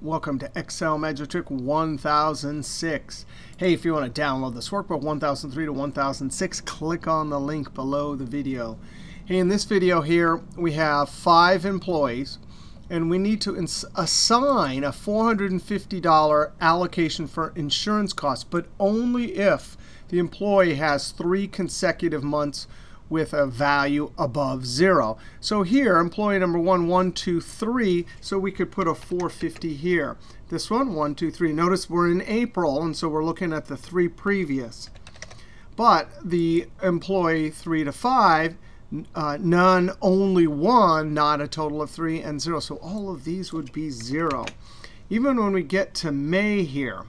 Welcome to Excel Magic Trick 1006. Hey, if you want to download this workbook 1003 to 1006, click on the link below the video. Hey, in this video here, we have 5 employees, and we need to assign a $450 allocation for insurance costs, but only if the employee has 3 consecutive months with a value above 0. So here, employee number 1, 1, 2, 3, so we could put a 450 here. This one, 1, 2, 3. Notice we're in April, and so we're looking at the 3 previous. But the employee 3 to 5, none, only 1, not a total of 3, and 0. So all of these would be 0. Even when we get to May here,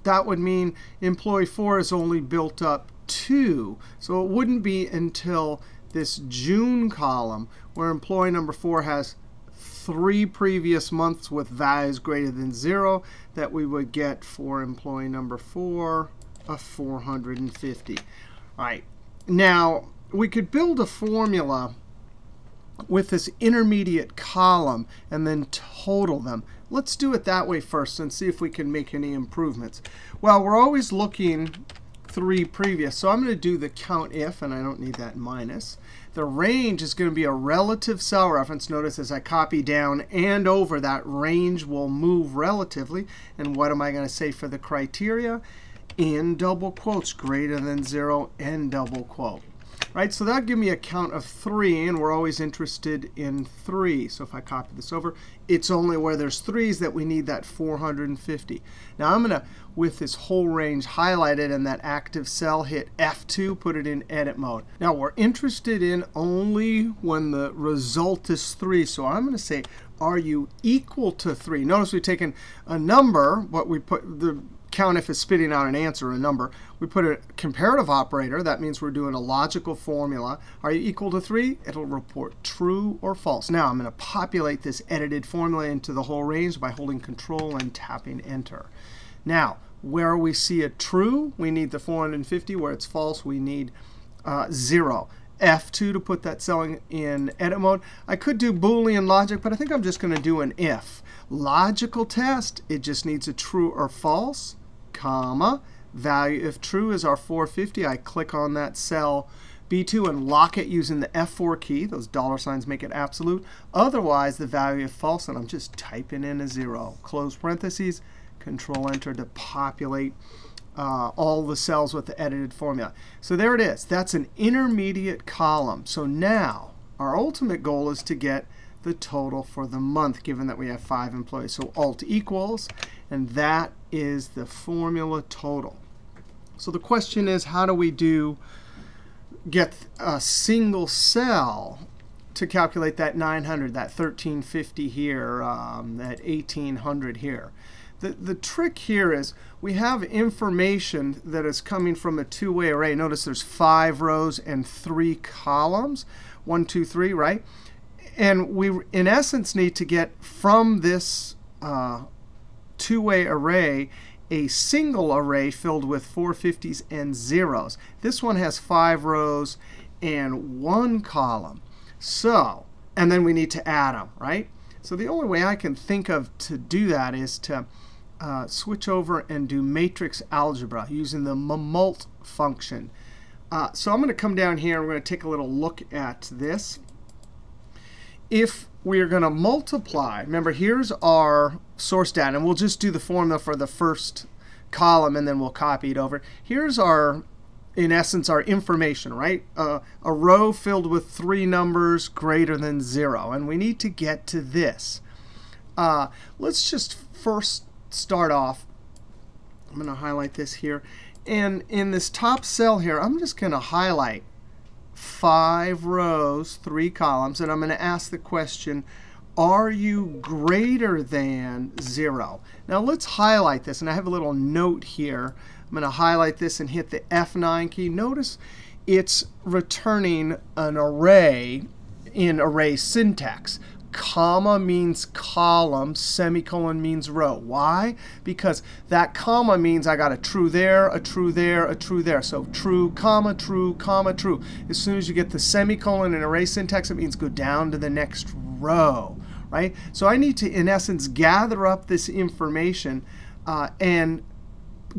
that would mean employee 4 is only built up 2. So it wouldn't be until this June column where employee number 4 has 3 previous months with values greater than 0 that we would get for employee number 4 a 450. All right. Now, we could build a formula with this intermediate column and then total them. Let's do it that way first and see if we can make any improvements. Well, we're always looking 3 previous. So I'm going to do the count if, and I don't need that minus. The range is going to be a relative cell reference. Notice as I copy down and over, that range will move relatively. And what am I going to say for the criteria? In double quotes, greater than 0, end double quote. Right, so that'll give me a count of 3, and we're always interested in 3. So if I copy this over, it's only where there's 3s that we need that 450. Now I'm going to, with this whole range highlighted and that active cell, hit F2, put it in edit mode. Now we're interested in only when the result is 3. So I'm going to say, are you equal to 3? Notice we've taken a number, what we put the COUNTIF is spitting out an answer, a number. We put a comparative operator. That means we're doing a logical formula. Are you equal to 3? It'll report true or false. Now I'm going to populate this edited formula into the whole range by holding Control and tapping Enter. Now, where we see a true, we need the 450. Where it's false, we need 0. F2 to put that cell in edit mode. I could do Boolean logic, but I think I'm just going to do an if. Logical test, it just needs a true or false, comma, value if true is our 450. I click on that cell B2 and lock it using the F4 key. Those dollar signs make it absolute. Otherwise, the value is false, and I'm just typing in a 0. Close parentheses, Control Enter to populate all the cells with the edited formula. So there it is. That's an intermediate column. So now our ultimate goal is to get the total for the month, given that we have 5 employees. So Alt equals, and that is the formula total. So the question is, how do we get a single cell to calculate that 900, that 1350 here, that 1800 here? The trick here is we have information that is coming from a 2-way array. Notice there's 5 rows and 3 columns. 1, 2, 3, right? And we, in essence, need to get from this 2-way array a single array filled with 450s and 0s. This one has 5 rows and 1 column. So, and then we need to add them, right? So the only way I can think of to do that is to switch over and do matrix algebra using the MMULT function. So I'm going to come down here and we're going to take a little look at this. If we're going to multiply, remember, here's our source data. And we'll just do the formula for the first column, and then we'll copy it over. Here's our, in essence, our information, right? A row filled with 3 numbers greater than 0. And we need to get to this. Let's just first start off. I'm going to highlight this here. And in this top cell here, I'm just going to highlight 5 rows, 3 columns, and I'm going to ask the question, are you greater than 0? Now let's highlight this, and I have a little note here. I'm going to highlight this and hit the F9 key. Notice it's returning an array in array syntax. Comma means column, semicolon means row. Why? Because that comma means I got a true there, a true there, a true there. So true, comma, true, comma, true. As soon as you get the semicolon in array syntax, it means go down to the next row. right? So I need to, in essence, gather up this information and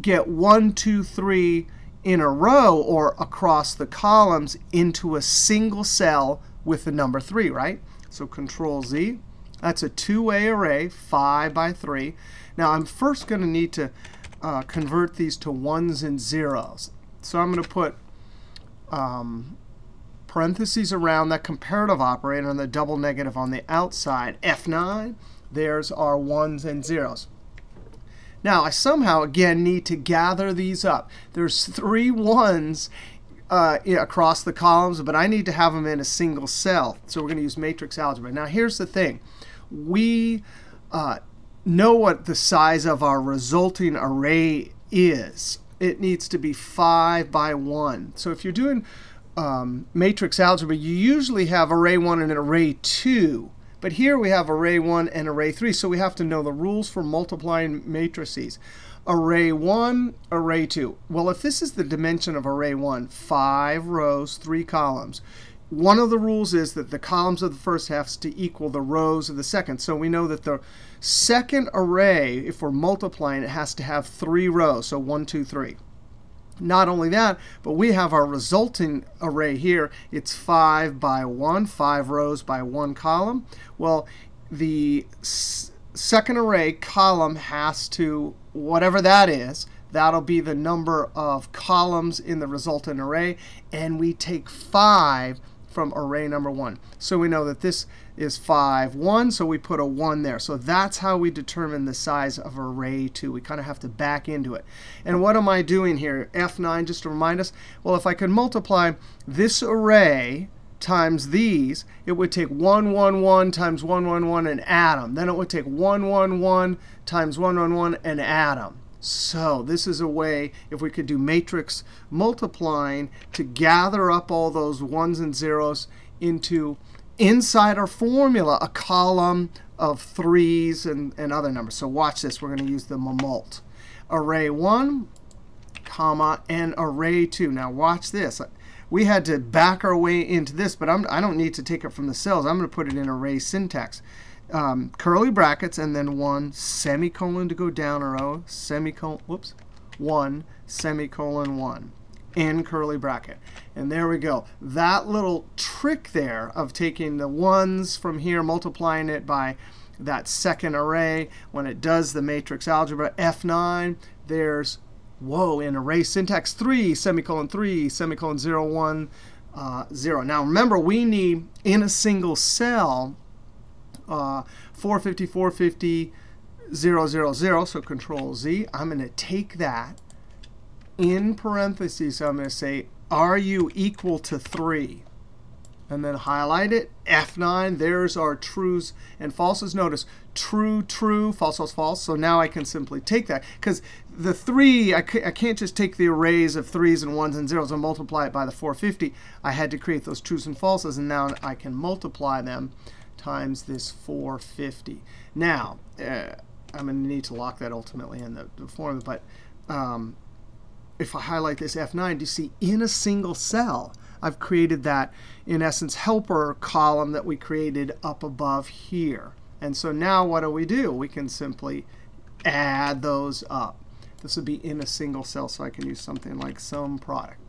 get 1, 2, 3 in a row or across the columns into a single cell with the number 3, right? So Control Z. That's a two-way array, 5 by 3. Now I'm first going to need to convert these to ones and zeros. So I'm going to put parentheses around that comparative operator and the double negative on the outside. F9, there's our ones and zeros. Now I somehow, again, need to gather these up. There's 3 ones across the columns, but I need to have them in a single cell. So we're going to use matrix algebra. Now here's the thing. We know what the size of our resulting array is. It needs to be 5 by 1. So if you're doing matrix algebra, you usually have array 1 and array 2. But here we have array 1 and array 3. So we have to know the rules for multiplying matrices. Array 1, array 2. Well, if this is the dimension of array 1, 5 rows, 3 columns, one of the rules is that the columns of the first has to equal the rows of the second. So we know that the second array, if we're multiplying, it has to have 3 rows. So 1, 2, 3. Not only that, but we have our resulting array here. It's 5 by 1, 5 rows by 1 column. Well, the second array column has to, whatever that is, that'll be the number of columns in the resultant array. And we take 5 from array number 1. So we know that this is 5, 1, so we put a 1 there. So that's how we determine the size of array 2. We kind of have to back into it. And what am I doing here? F9, just to remind us. Well, if I could multiply this array times these, it would take 1, 1, 1 times 1, 1, 1 and add them. Then it would take 1, 1, 1 times 1, 1, 1 and add them. So this is a way, if we could do matrix multiplying, to gather up all those ones and zeros into, inside our formula, a column of 3s and other numbers. So watch this. We're going to use the MMULT. Array 1, comma, and array 2. Now watch this. We had to back our way into this, but I don't need to take it from the cells. I'm going to put it in array syntax. Curly brackets, and then 1 semicolon to go down a row, semicolon, whoops, 1 semicolon 1, in curly bracket. And there we go. That little trick there of taking the ones from here, multiplying it by that second array, when it does the matrix algebra, F9, there's, whoa, in array syntax, 3 semicolon 3 semicolon 0, 1, 0. Now remember, we need, in a single cell, 450, 450, 0, 0, 0. So Control Z. I'm going to take that in parentheses. So I'm going to say, are you equal to 3? And then highlight it. F9. There's our trues and falses. Notice true, true, false, false, false. So now I can simply take that. Because the 3, I can't just take the arrays of 3s and 1s and 0s and multiply it by the 450. I had to create those trues and falses. And now I can multiply them times this 450. Now, I'm going to need to lock that ultimately in the formula. But if I highlight this F9, do you see in a single cell, I've created that, in essence, helper column that we created up above here. And so now what do? We can simply add those up. This would be in a single cell, so I can use something like sum product.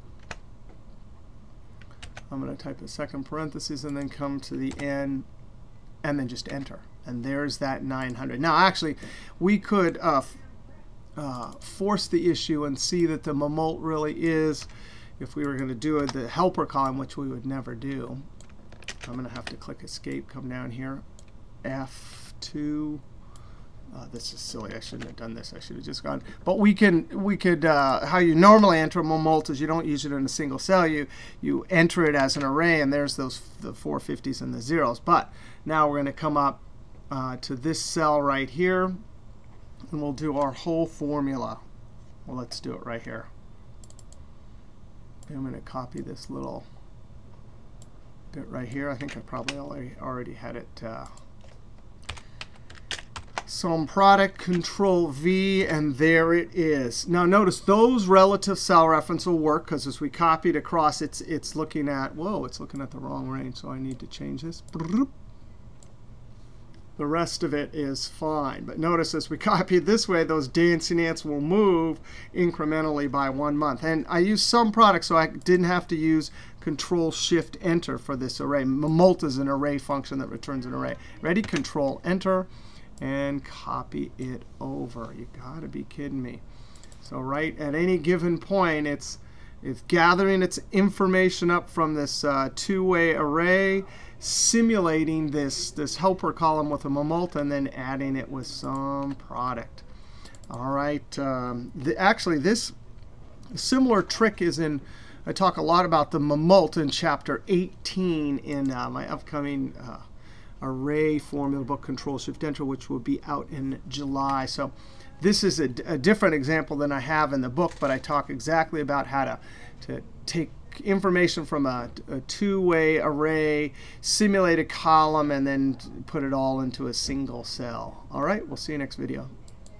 I'm going to type a second parenthesis and then come to the end, and then just enter. And there's that 900. Now, actually, we could force the issue and see that the MMULT really is, if we were going to do it, the helper column, which we would never do. I'm going to have to click Escape, come down here, F2. This is silly. I shouldn't have done this. I should have just gone. But we could how you normally enter a MMULT is you don't use it in a single cell. You enter it as an array, and there's the 450s and the zeros. But now we're going to come up to this cell right here, and we'll do our whole formula. Well, let's do it right here. I'm going to copy this little bit right here. I think I probably already had it. Sum product, Control V, and there it is. Now notice those relative cell reference will work, because as we copy it across, it's looking at, whoa, it's looking at the wrong range, so I need to change this. The rest of it is fine. But notice as we copy it this way, those dancing ants will move incrementally by 1 month. And I used some products, so I didn't have to use Control-Shift-Enter for this array. MMULT is an array function that returns an array. Ready? Control-Enter and copy it over. You got to be kidding me. So right at any given point, it's gathering its information up from this two-way array, simulating this helper column with a MMULT, and then adding it with some product. All right. Actually, this similar trick is in, I talk a lot about the MMULT in Chapter 18 in my upcoming array formula book, Control-Shift-Enter, which will be out in July. So this is a different example than I have in the book, but I talk exactly about how to take information from a two-way array, simulate a column, and then put it all into a single cell. All right, we'll see you next video.